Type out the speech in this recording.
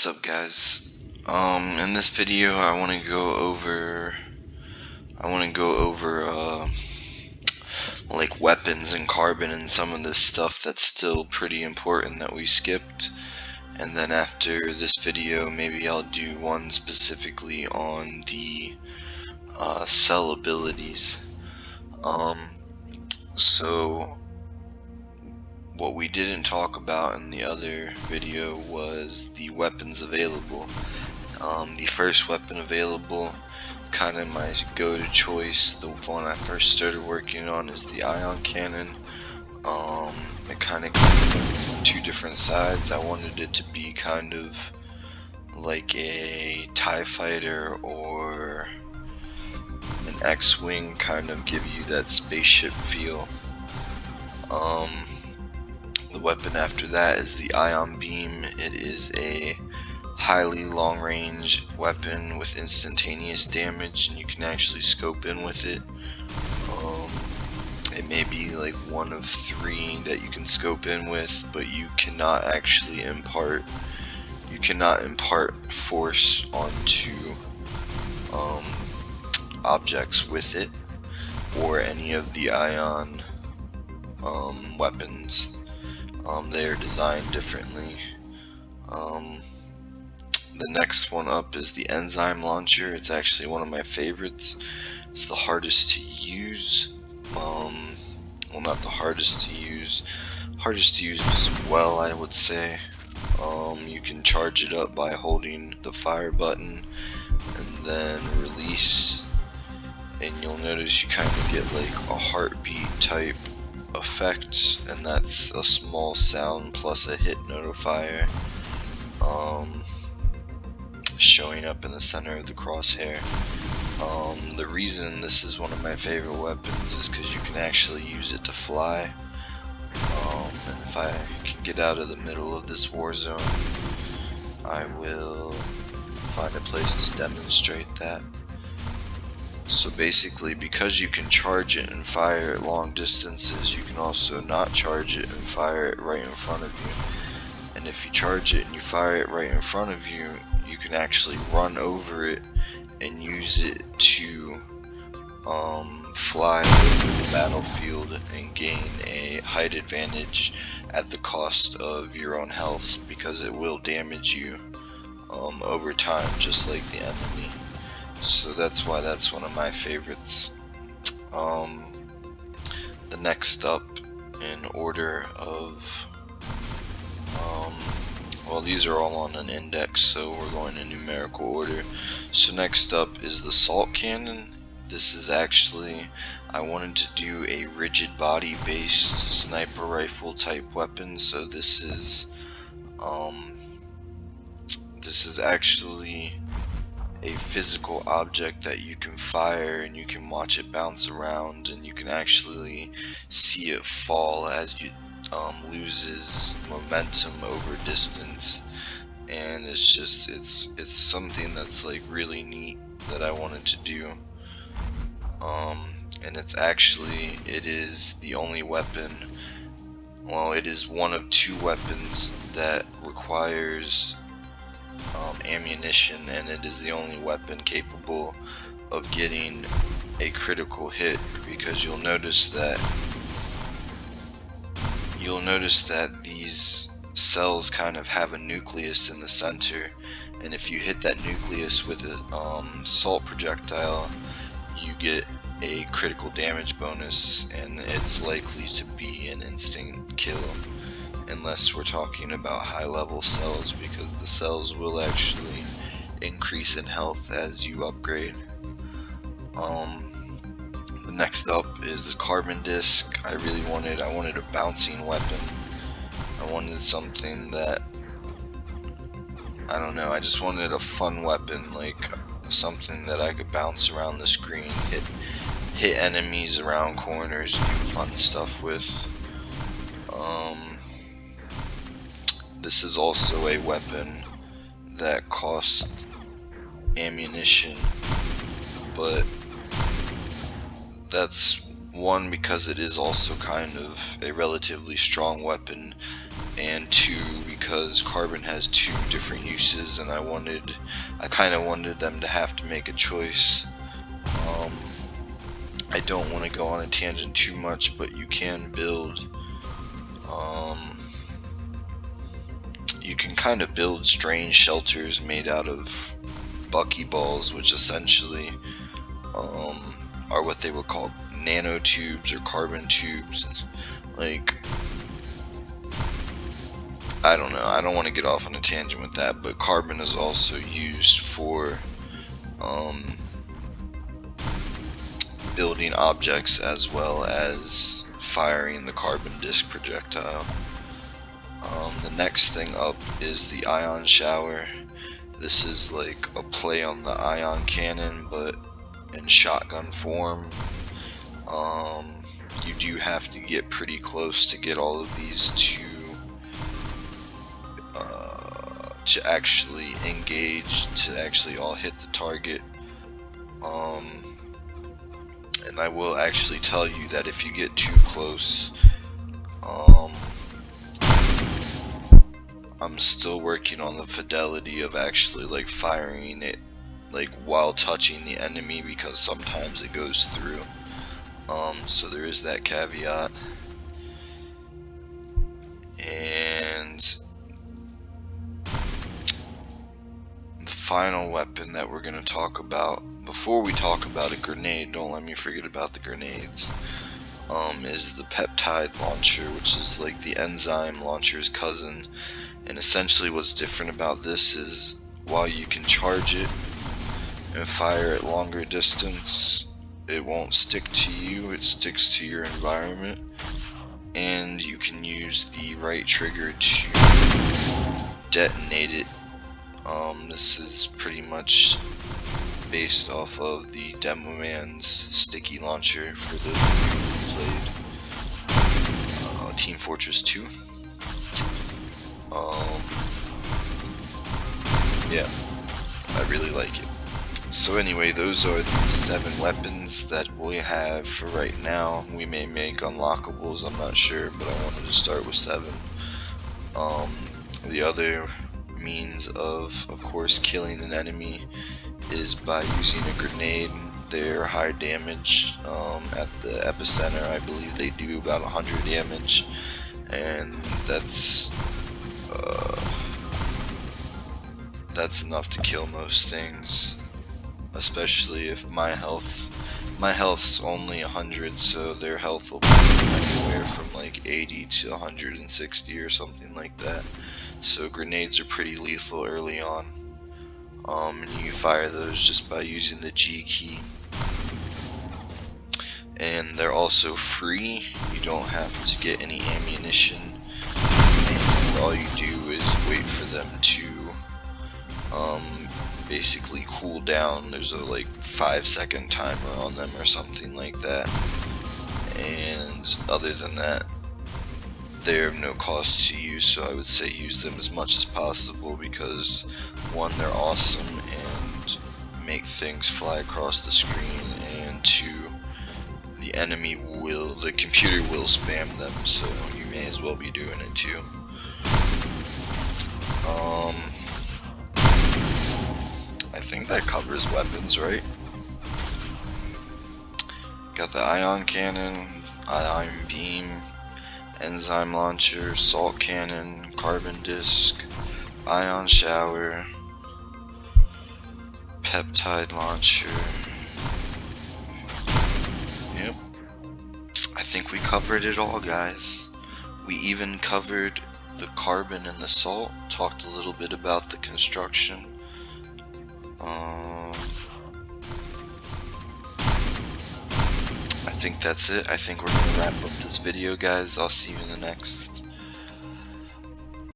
What's up, guys? In this video I want to go over like weapons and carbon and some of this stuff that's still pretty important that we skipped. And then after this video, maybe I'll do one specifically on the cell abilities. So what we didn't talk about in the other video was the weapons available. The first weapon available, kind of my go-to choice, the one I first started working on, is the ion cannon. It kind of comes from two different sides. I wanted it to be kind of like a TIE fighter or an X-wing, kind of give you that spaceship feel. The weapon after that is the ion beam. It is a highly long-range weapon with instantaneous damage, and you can actually scope in with it. It may be like one of three that you can scope in with, but you cannot actually impart force onto objects with it, or any of the ion weapons. They are designed differently. The next one up is the enzyme launcher. It's actually one of my favorites. It's the hardest to use. Well, not the hardest to use. Hardest to use as well, I would say. You can charge it up by holding the fire button and then release, and you'll notice you kind of get like a heartbeat type effect, and that's a small sound plus a hit notifier showing up in the center of the crosshair. The reason this is one of my favorite weapons is because you can actually use it to fly. And if I can get out of the middle of this war zone, I will find a place to demonstrate that. So basically, because you can charge it and fire at long distances, you can also not charge it and fire it right in front of you. And if you charge it and you fire it right in front of you, you can actually run over it and use it to fly over the battlefield and gain a height advantage at the cost of your own health, because it will damage you over time, just like the enemy. So that's why that's one of my favorites. The next up in order of well, these are all on an index, so we're going in numerical order. So next up is the salt cannon. This is actually, I wanted to do a rigid body based sniper rifle type weapon. So this is actually a physical object that you can fire, and you can watch it bounce around, and you can actually see it fall as you loses momentum over distance. And it's just it's something that's like really neat that I wanted to do. And it is the only weapon, well, it is one of two weapons that requires ammunition, and it is the only weapon capable of getting a critical hit, because you'll notice that these cells kind of have a nucleus in the center, and if you hit that nucleus with a salt projectile, you get a critical damage bonus, and it's likely to be an instant kill, unless we're talking about high level cells, because the cells will actually increase in health as you upgrade. The next up is the carbon disc. I wanted a bouncing weapon. I wanted something that, I don't know, I just wanted a fun weapon, like something that I could bounce around the screen, hit enemies around corners, and do fun stuff with. This is also a weapon that costs ammunition, but that's one because it is also kind of a relatively strong weapon, and 2 because carbon has 2 different uses, and I kind of wanted them to have to make a choice. I don't want to go on a tangent too much, but you can build, you can kind of build strange shelters made out of buckyballs, which essentially are what they would call nanotubes or carbon tubes. Like, I don't know, I don't want to get off on a tangent with that, but carbon is also used for building objects as well as firing the carbon disc projectile. The next thing up is the ion shower. This is like a play on the ion cannon, but in shotgun form. You do have to get pretty close to get all of these to actually engage, to actually all hit the target. And I will actually tell you that if you get too close, I'm still working on the fidelity of actually like firing it like while touching the enemy, because sometimes it goes through. So there is that caveat. And the final weapon that we're going to talk about, before we talk about a grenade, don't let me forget about the grenades, is the peptide launcher, which is like the enzyme launcher's cousin. And essentially what's different about this is, while you can charge it and fire at longer distance, it won't stick to you, it sticks to your environment. And you can use the right trigger to detonate it. This is pretty much based off of the Demo Man's sticky launcher for the who played Team Fortress 2. Yeah, I really like it. So anyway, those are the 7 weapons that we have for right now. We may make unlockables, I'm not sure, but I wanted to start with 7. The other means of course, killing an enemy is by using a grenade. They're high damage. At the epicenter, I believe they do about 100 damage, and that's enough to kill most things, especially if my health's only 100, so their health will be anywhere from like 80 to 160 or something like that. So grenades are pretty lethal early on, and you fire those just by using the G key. And they're also free, you don't have to get any ammunition, and all you do is wait for them to basically cool down. There's a like 5-second timer on them or something like that, and other than that they're of no cost to you, so I would say use them as much as possible, because 1, they're awesome and make things fly across the screen, and 2, the computer will spam them, so you may as well be doing it too. I think that covers weapons, right? Got the ion cannon, ion beam, enzyme launcher, salt cannon, carbon disc, ion shower, peptide launcher. Yep, I think we covered it all, guys. We even covered the carbon and the salt, talked a little bit about the construction. I think that's it. I think we're gonna wrap up this video, guys. I'll see you in the next.